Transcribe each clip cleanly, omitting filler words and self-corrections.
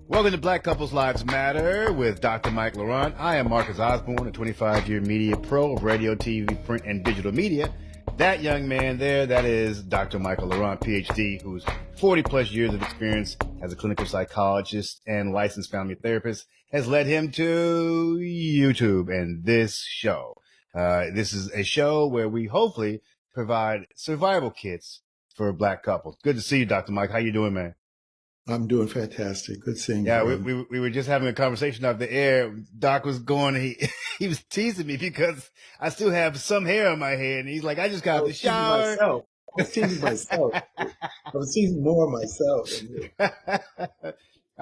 Welcome to Black Couples Lives Matter with Dr. Mike Laurent. I am Marcus Osborne, a 25-year media pro of radio, TV, print, and digital media. That young man there, that is Dr. Michael Laurent, PhD, who's 40 plus years of experience as a clinical psychologist and licensed family therapist, has led him to YouTube and this show. This is a show where we hopefully provide survival kits for Black couples. Good to see you, Dr. Mike. How you doing, man? I'm doing fantastic. Good seeing you. Yeah, we were just having a conversation off the air. Doc was going, he was teasing me because I still have some hair on my head. And he's like, I just got out the shower. I was teasing myself. I was teasing more myself. I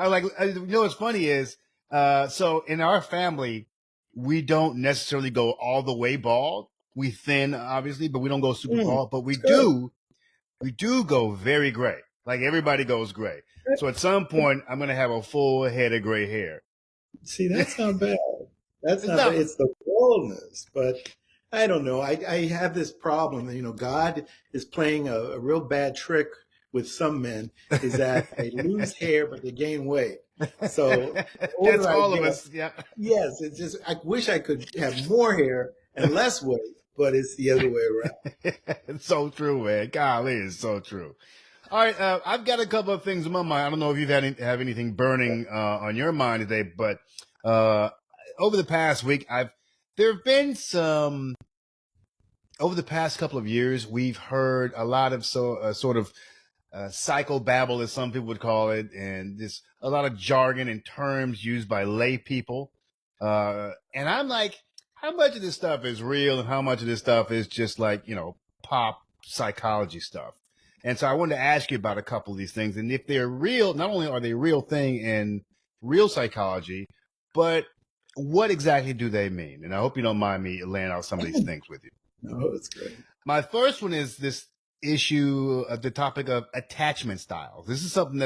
was like, you know what's funny is, so in our family, we don't necessarily go all the way bald. We thin, obviously, but we don't go super bald. But we do go very gray. Like everybody goes gray. So at some point, I'm going to have a full head of gray hair. See, that's not bad. That's not bad. It's the baldness. But I don't know. I have this problem. You know, God is playing a real bad trick with some men is that they lose hair, but they gain weight. So that's all of us. Yeah. Yes. It's just, I wish I could have more hair and less weight, but it's the other way around. It's so true, man. Golly, it's so true. All right, I've got a couple of things in my mind. I don't know if you've have anything burning on your mind today, but over the past week, there have been some. Over the past couple of years, we've heard a lot of sort of psychobabble, as some people would call it, and just a lot of jargon and terms used by lay people. And I'm like, how much of this stuff is real, and how much of this stuff is just like pop psychology stuff? And so I wanted to ask you about a couple of these things. And if they're real, not only are they a real thing in real psychology, but what exactly do they mean? And I hope you don't mind me laying out some of these things with you. No, that's great. My first one is this issue of the topic of attachment styles. This is something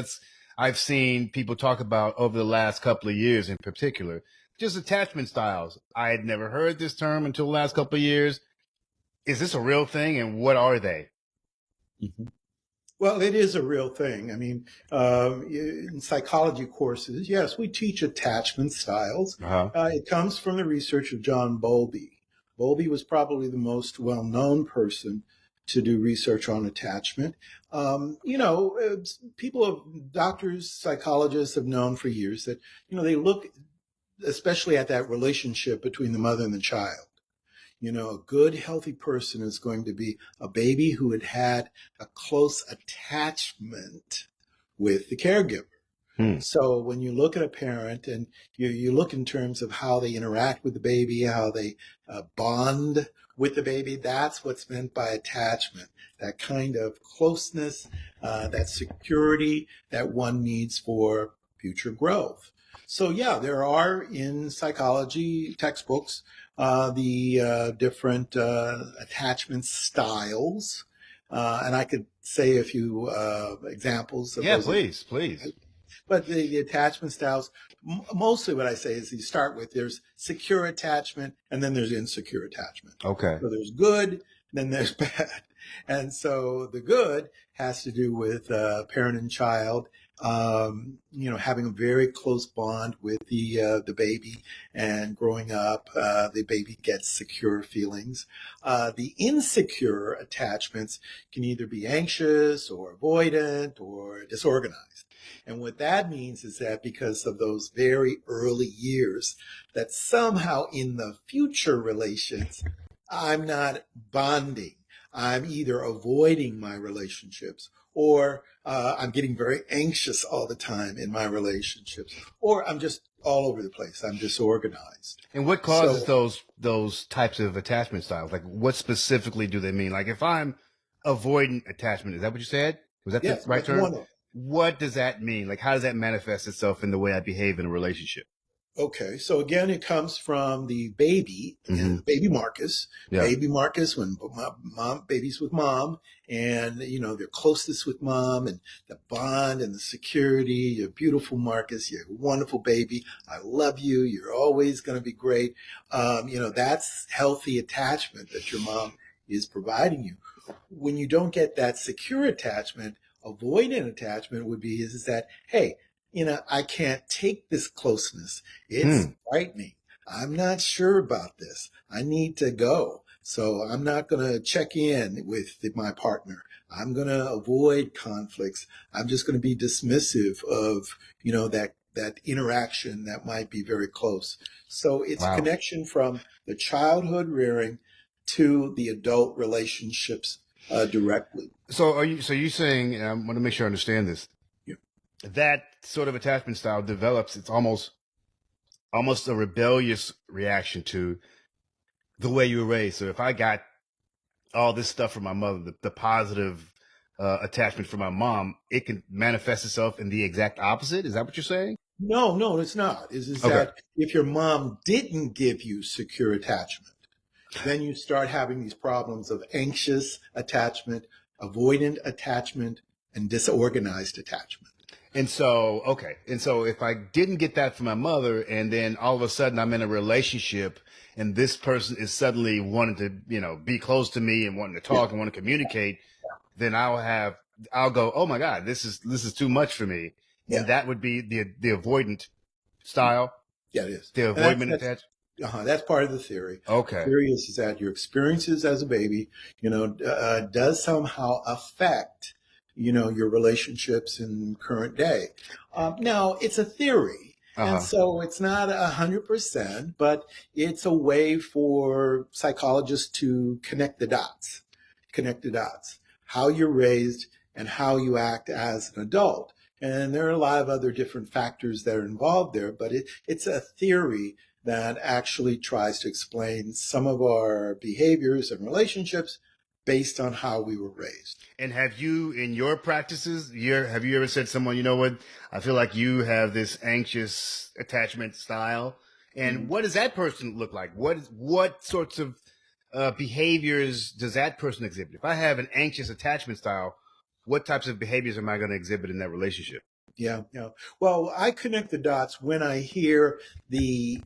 I've seen people talk about over the last couple of years in particular. Just attachment styles. I had never heard this term until the last couple of years. Is this a real thing, and what are they? Mm-hmm. Well, it is a real thing. I mean, in psychology courses, yes, we teach attachment styles. It comes from the research of John Bowlby. Bowlby was probably the most well-known person to do research on attachment. Doctors, psychologists have known for years that, they look especially at that relationship between the mother and the child. A good, healthy person is going to be a baby who had a close attachment with the caregiver. So when you look at a parent and you look in terms of how they interact with the baby, how they bond with the baby, that's what's meant by attachment, that kind of closeness, that security that one needs for future growth. So yeah, there are in psychology textbooks the different attachment styles, and I could say a few examples of those. Please. But the attachment styles, mostly what I say is you start with there's secure attachment and then there's insecure attachment. Okay. So there's good, then there's bad. And so the good has to do with parent and child, having a very close bond with the baby, and growing up, the baby gets secure feelings. The insecure attachments can either be anxious or avoidant or disorganized. And what that means is that because of those very early years, that somehow in the future relations, I'm not bonding. I'm either avoiding my relationships, or I'm getting very anxious all the time in my relationships, or I'm just all over the place. I'm disorganized. And what causes those types of attachment styles? Like, what specifically do they mean? Like, if I'm avoiding attachment, is that what you said? Was that the right term? What does that mean? Like, how does that manifest itself in the way I behave in a relationship? Okay, so again, it comes from the baby, baby Marcus. Yeah. Baby Marcus, when baby's with mom, and they're closest with mom, and the bond and the security. You're beautiful, Marcus. You're a wonderful baby. I love you. You're always going to be great. That's healthy attachment that your mom is providing you. When you don't get that secure attachment, avoidant attachment would be is that, hey, I can't take this closeness. It's Hmm. frightening. I'm not sure about this. I need to go. So I'm not going to check in with my partner. I'm going to avoid conflicts. I'm just going to be dismissive of, that interaction that might be very close. So it's a Wow. connection from the childhood rearing to the adult relationships directly. So are you? So you saying? And I want to make sure I understand this. Yeah. That sort of attachment style develops. It's almost a rebellious reaction to the way you were raised. So if I got all this stuff from my mother, the positive attachment from my mom, it can manifest itself in the exact opposite. Is that what you're saying? No, no, it's not. Is Okay. that if your mom didn't give you secure attachment, then you start having these problems of anxious attachment, avoidant attachment, and disorganized attachment. And so, okay. And so if I didn't get that from my mother and then all of a sudden I'm in a relationship and this person is suddenly wanting to, be close to me and wanting to Yeah, talk and want to communicate, then I'll go, oh my God, this is too much for me. And yeah, that would be the avoidant style, yeah, it is. the And that's avoidant that's attach. that's part of the theory. The Okay. theory is that your experiences as a baby, does somehow affect, your relationships in current day. Now, it's a theory, Uh and huh. so it's not 100%, but it's a way for psychologists to connect the dots, how you're raised and how you act as an adult. And there are a lot of other different factors that are involved there, but it's a theory that actually tries to explain some of our behaviors and relationships based on how we were raised. And have you, in your practices, have you ever said to someone, you know what, I feel like you have this anxious attachment style, and Mhm. what does that person look like? What sorts of behaviors does that person exhibit? If I have an anxious attachment style, what types of behaviors am I going to exhibit in that relationship? Yeah, yeah. Well, I connect the dots when I hear the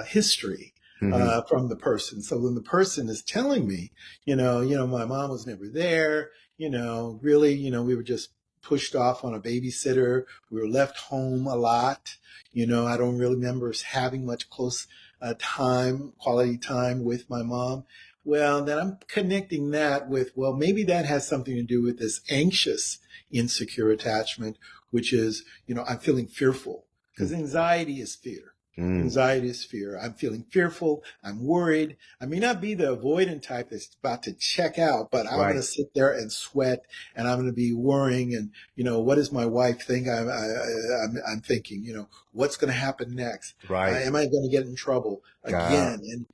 history Hmm. from the person. So when the person is telling me, my mom was never there, really, we were just pushed off on a babysitter. We were left home a lot. I don't really remember us having much close quality time with my mom. Well, then I'm connecting that with, well, maybe that has something to do with this anxious, insecure attachment, which is, I'm feeling fearful because anxiety is fear. Mm. Anxiety is fear. I'm feeling fearful. I'm worried. I may not be the avoidant type that's about to check out, but I'm going to Right, sit there and sweat and I'm going to be worrying. And, what does my wife think I'm thinking? What's going to happen next? right. Am I going to get in trouble God, again? And,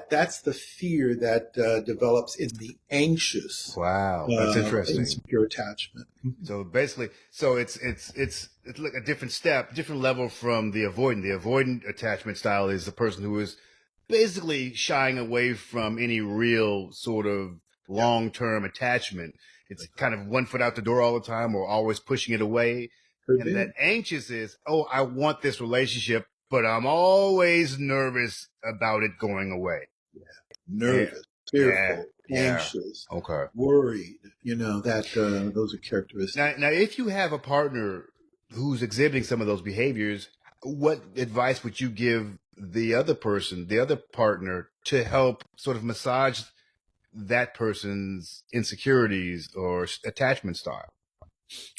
that's the fear that develops in the anxious, wow, that's interesting. insecure attachment. So basically, so it's like a different step, different level from the avoidant. The avoidant attachment style is the person who is basically shying away from any real sort of Yeah. long-term attachment. It's kind of one foot out the door all the time or always pushing it away. Could And that be. anxious is, oh, I want this relationship, but I'm always nervous about it going away. Yeah, Nervous, yeah, fearful, yeah. anxious, Okay. worried, that those are characteristics. Now, if you have a partner who's exhibiting some of those behaviors, what advice would you give the other person, the other partner, to help sort of massage that person's insecurities or attachment style?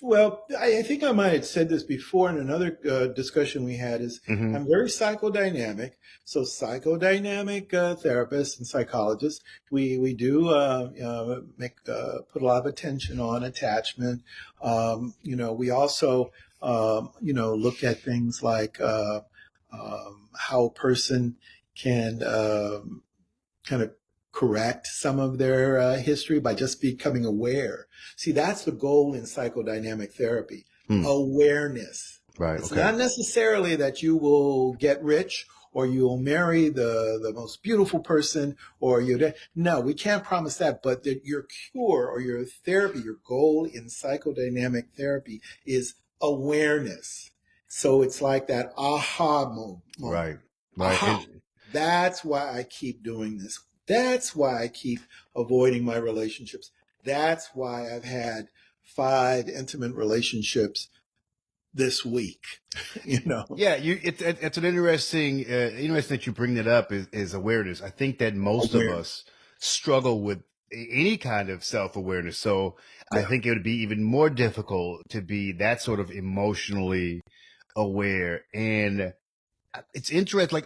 Well, I think I might have said this before in another discussion we had. Is Hmm. I'm very psychodynamic. So psychodynamic therapists and psychologists, we do make put a lot of attention on attachment. We also look at things like how a person can kind of correct some of their history by just becoming aware. See, that's the goal in psychodynamic therapy, Hmm. awareness. Right. It's Okay. not necessarily that you will get rich or you'll marry the most beautiful person or no, we can't promise that, but that your cure or your therapy, your goal in psychodynamic therapy is awareness. So it's like that moment. Right. Right. Aha. That's why I keep doing this. That's why I keep avoiding my relationships. That's why I've had 5 intimate relationships this week, you know? Yeah, it's an interesting that you bring that up is awareness. I think that most of Awareness. us struggle with any kind of self awareness. So I Yeah. think it would be even more difficult to be that sort of emotionally aware. And it's interesting.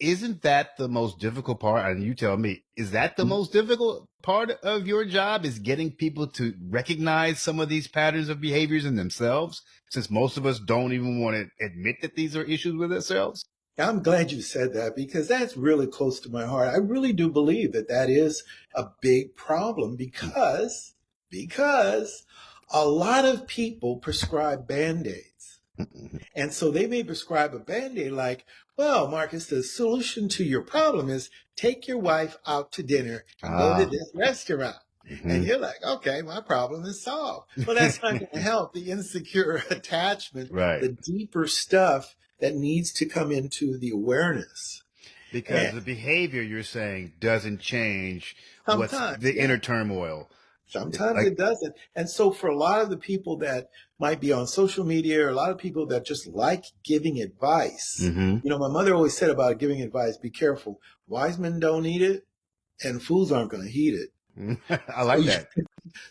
Isn't that the most difficult part? And you tell me, is that the most difficult part of your job? Is getting people to recognize some of these patterns of behaviors in themselves? Since most of us don't even want to admit that these are issues with ourselves. I'm glad you said that because that's really close to my heart. I really do believe that that is a big problem because a lot of people prescribe band-aids. And so they may prescribe a band-aid like, well, Marcus, the solution to your problem is take your wife out to dinner and go to Ah, this restaurant. And hmm you're like, okay, my problem is solved. Well, that's not going to help. The insecure attachment, right. the deeper stuff that needs to come into the awareness. Because And the behavior you're saying doesn't change what's sometimes, the yeah. inner turmoil. Sometimes Like, it doesn't. And so for a lot of the people that might be on social media or a lot of people that just like giving advice, hmm my mother always said about giving advice, be careful. Wise men don't eat it and fools aren't going to heed it. I So like you, that.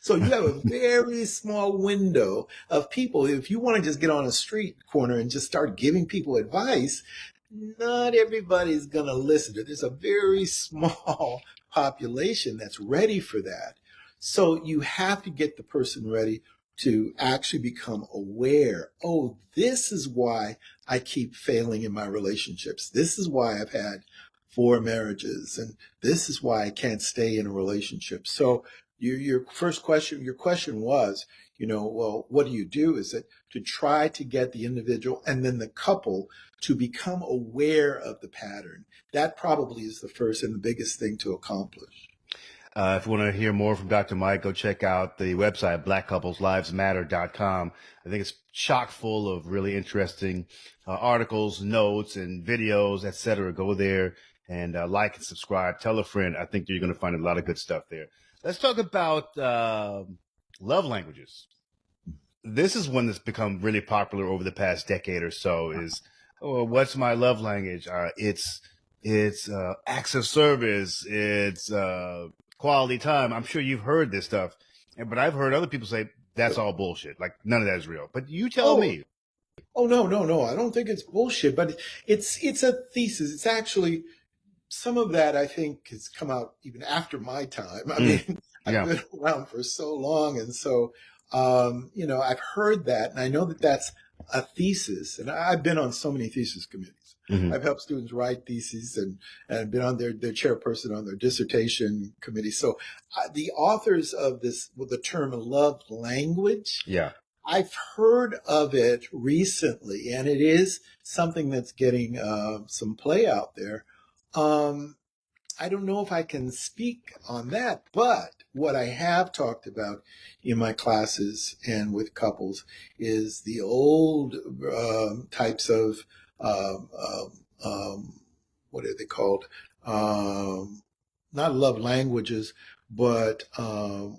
so you have a very small window of people. If you want to just get on a street corner and just start giving people advice, not everybody's going to listen. There's a very small population that's ready for that. So you have to get the person ready to actually become aware. Oh, this is why I keep failing in my relationships. This is why I've had 4 marriages, and this is why I can't stay in a relationship. So your question was, well, what do you do? Is it to try to get the individual and then the couple to become aware of the pattern? That probably is the first and the biggest thing to accomplish. If you want to hear more from Dr. Mike, go check out the website, blackcoupleslivesmatter.com. I think it's chock full of really interesting articles, notes, and videos, etc. Go there and like and subscribe. Tell a friend. I think you're going to find a lot of good stuff there. Let's talk about love languages. This is one that's become really popular over the past decade or so. Is what's my love language? It's acts of service. It's quality time. I'm sure you've heard this stuff, but I've heard other people say that's all bullshit. Like none of that is real. But you tell Oh, me. oh no, no, no. I don't think it's bullshit, but it's a thesis. It's actually some of that I think has come out even after my time. I Mm, mean, I've yeah. been around for so long, and so I've heard that, and I know that that's a thesis. And I've been on so many thesis committees. hmm I've helped students write theses, and been on their chairperson on their dissertation committee. So the authors of this, with the term love language, Yeah. I've heard of it recently, and it is something that's getting some play out there. Um, I don't know if I can speak on that, but what I have talked about in my classes and with couples is the old types of um, um, what are they called? Um, Not love languages, but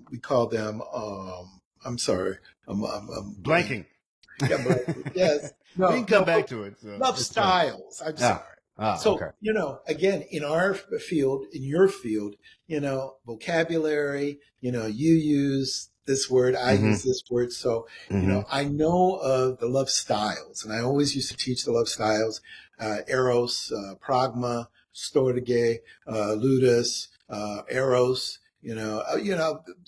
we call them. I'm sorry, I'm blank. Blanking. Yeah, but yes, We no, can come no, back to it. love It's fine. styles. I'm sorry. Ah. So, Okay. again, in our field, in your field, vocabulary, you use this word, I hmm use this word. So, hmm I know of the love styles, and I always used to teach the love styles, eros, pragma, storge, ludus, eros,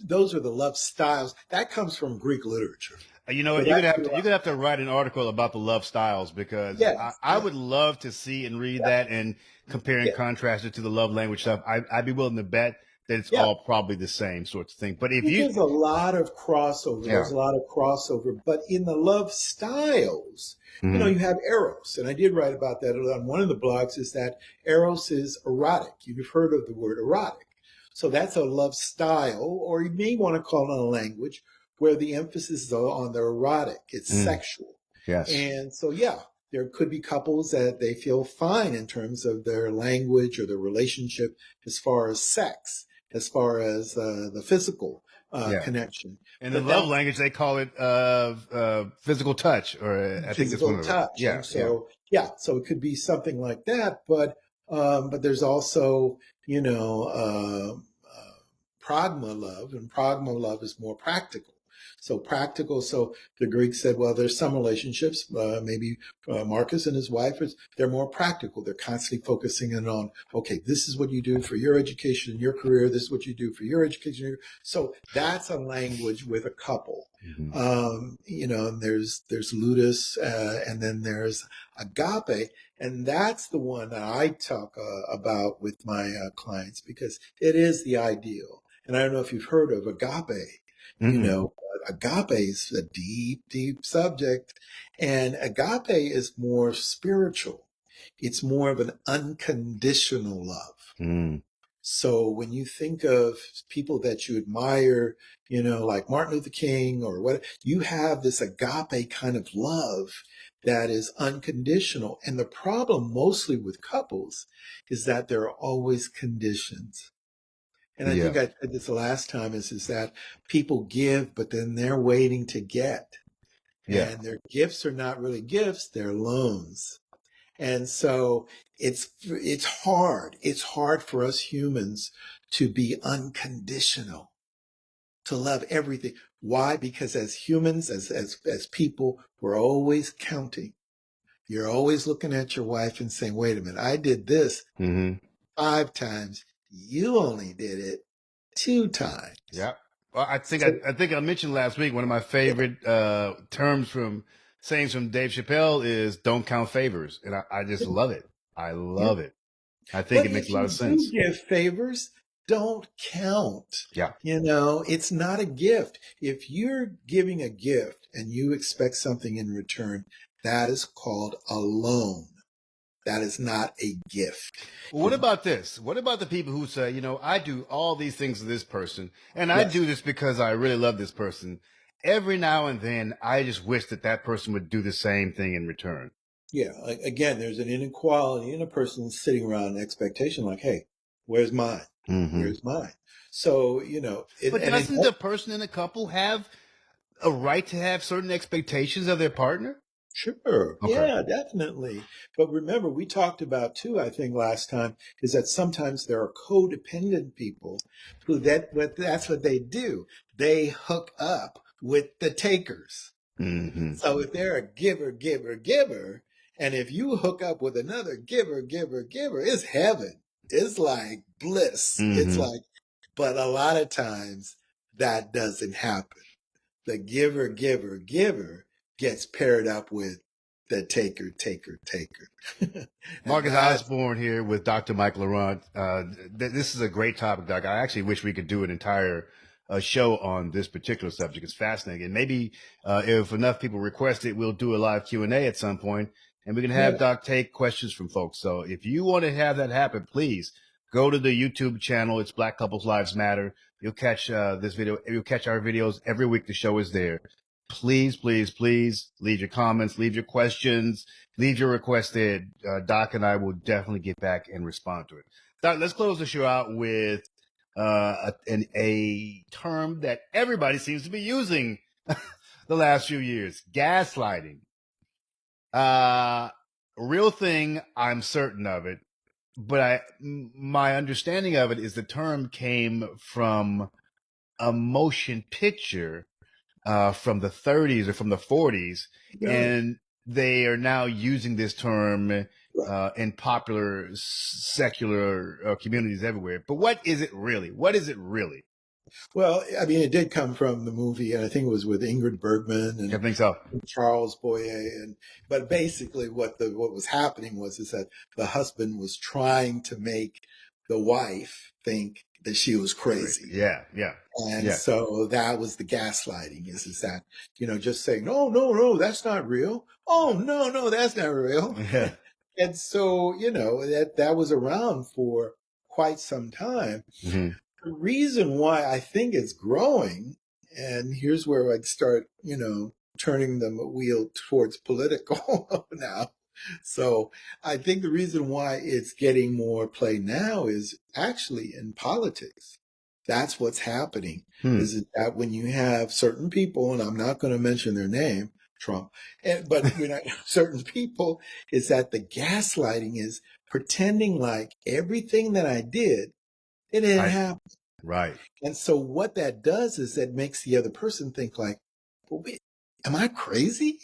those are the love styles. That comes from Greek literature. You know So what? You're gonna that's have to where, you're gonna have to write an article about the love styles because yes, I would love to see and read yeah, that and compare and yeah. contrast it to the love language stuff. I'd be willing to bet that it's Yeah. all probably the same sorts of thing. But if you, There's a lot of crossover. yeah, There's a lot of crossover. But in the love styles, hmm you have eros. And I did write about that on one of the blogs, is that eros is erotic. You've heard of the word erotic. So that's a love style, or you may want to call it a language where the emphasis is on the erotic. It's mm, sexual. yes, And so, yeah, there could be couples that they feel fine in terms of their language or their relationship as far as sex, as far as the physical. Yeah. connection. In the But love that's language, they call it physical touch, or I think that's one physical of the touch. yeah, And yeah. so, yeah, so it could be something like that. But there's also, you know, pragma love, and pragma love is more practical. So practical. So the Greeks said, well, there's some relationships, maybe Marcus and his wife, they're more practical. They're constantly focusing in on, okay, this is what you do for your education and your career. This is what you do for your education. So that's a language with a couple. Hmm. And there's ludus, and then there's agape, and that's the one that I talk about with my clients because it is the ideal. And I don't know if you've heard of agape. You Hmm. know, agape is a deep, deep subject, and agape is more spiritual. It's more of an unconditional love. Mm. So when you think of people that you admire, like Martin Luther King or what, you have this agape kind of love that is unconditional. And the problem mostly with couples is that there are always conditions. And I Yeah, think I said this the last time is that people give, but then they're waiting to get. yeah. And their gifts are not really gifts, they're loans. And so it's hard. It's hard for us humans to be unconditional, to love everything. Why? Because as humans, as people, we're always counting. You're always looking at your wife and saying, wait a minute, I did this Hmm. 5 times. You only did it 2 times. Yeah. Well, So I think I mentioned last week one of my yeah, favorite terms from sayings from Dave Chappelle is "Don't count favors," and I just love it. I yeah. love it. I think But it makes a if lot you of do sense. give favors, don't count. Yeah. It's not a gift. If you're giving a gift and you expect something in return, that is called a loan. That is not a gift. Well, what If, about this? What about the people who say, I do all these things to this person, and I yes, do this because I really love this person. Every now and then, I just wish that that person would do the same thing in return. yeah. Again, there's an inequality in a person sitting around an expectation like, hey, where's mine? Hmm. Where's mine? So, But and it doesn't the person in the couple have a right to have certain expectations of their partner? Sure. Okay. Yeah, definitely. But remember, we talked about too, I think last time, is that sometimes there are codependent people who that's what they do. They hook up with the takers. Hmm. So if they're a giver, giver, giver, and if you hook up with another giver, giver, giver, it's heaven. It's like bliss. It's Hmm. like, but a lot of times that doesn't happen. The giver, giver, giver gets paired up with the taker, taker, taker. And Marcus that's, Osborne here with Dr. Mike Laurent. This is a great topic, Doc. I actually wish we could do an entire show on this particular subject. It's fascinating, and maybe if enough people request it, we'll do a live Q&A at some point, and we can have yeah, Doc take questions from folks. So if you want to have that happen, please go to the YouTube channel. It's Black Couples Lives Matter. You'll catch this video. You'll catch our videos every week. The show is there. Please, please, please leave your comments, leave your questions, leave your request there. Doc and I will definitely get back and respond to it. Doc, let's close the show out with a term that everybody seems to be using the last few years: gaslighting. Uh, Real thing. I'm certain of it, but my understanding of it is the term came from a motion picture from the 30s or from the 40s, really. and they are now using this term Right. in popular secular communities everywhere. But what is it really? What is it really? Well, I mean, it did come from the movie, and I think it was with Ingrid Bergman I and think so. Charles Boyer. But basically, what was happening is that the husband was trying to make the wife think that she was crazy. Yeah, yeah, And yeah, so that was the gaslighting is that, just saying, no, no, no, that's not real. Oh, no, no, that's not real. yeah. And so, that was around for quite some time. Hmm. The reason why I think it's growing, and here's where I'd start, turning the wheel towards political now. So I think the reason why it's getting more play now is actually in politics. That's what's happening, Hmm. is that when you have certain people, and I'm not going to mention their name, Trump, but when I, certain people, is that the gaslighting is pretending like everything that I did, it didn't Right. happen. Right. And so what that does is that makes the other person think like, well, wait, am I crazy?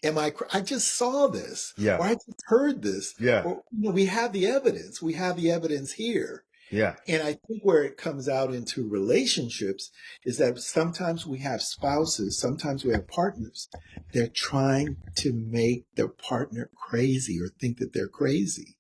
I just saw this, Yeah. or I just heard this, Yeah. or we have the evidence. We have the evidence here. Yeah. And I think where it comes out into relationships is that sometimes we have spouses, sometimes we have partners. They're trying to make their partner crazy or think that they're crazy.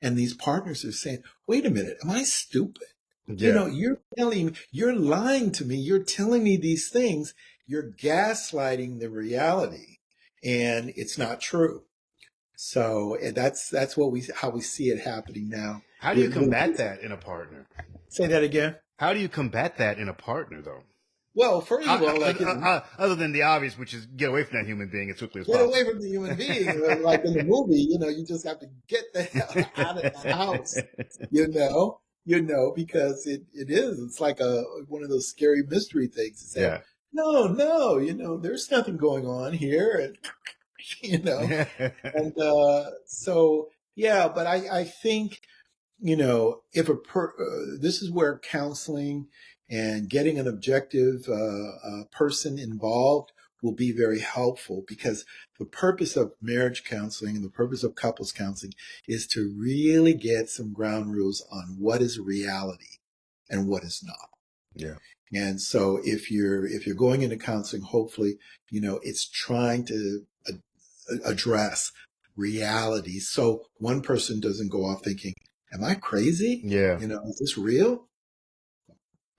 And these partners are saying, wait a minute, am I stupid? Yeah. You're telling me, you're lying to me. You're telling me these things. You're gaslighting the reality, and it's not true. So and that's what how we see it happening now. How do you combat that in a partner? Say that again. How do you combat that in a partner, though? Well, first of all, like Other than the obvious, which is get away from that human being as quickly as get away possible. from the human being. Like in the movie, you just have to get the hell out of the house. Because it is. It's like one of those scary mystery things. Is that Yeah. no, there's nothing going on here, and you know, and so yeah. But I think if this is where counseling and getting an objective person involved will be very helpful, because the purpose of marriage counseling and the purpose of couples counseling is to really get some ground rules on what is reality and what is not. Yeah. And so if you're going into counseling, hopefully, it's trying to address reality. So one person doesn't go off thinking, am I crazy? Yeah. Is this real?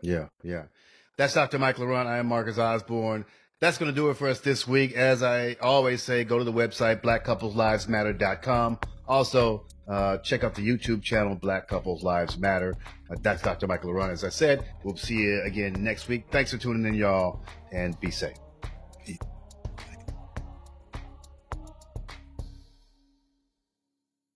Yeah. Yeah. That's Dr. Mike Laurent. I am Marcus Osborne. That's going to do it for us this week. As I always say, go to the website, blackcouplesLivesMatter.com. Also, check out the YouTube channel, Black Couples Lives Matter. That's Dr. Michael Laurent. As I said, we'll see you again next week. Thanks for tuning in, y'all, and be safe.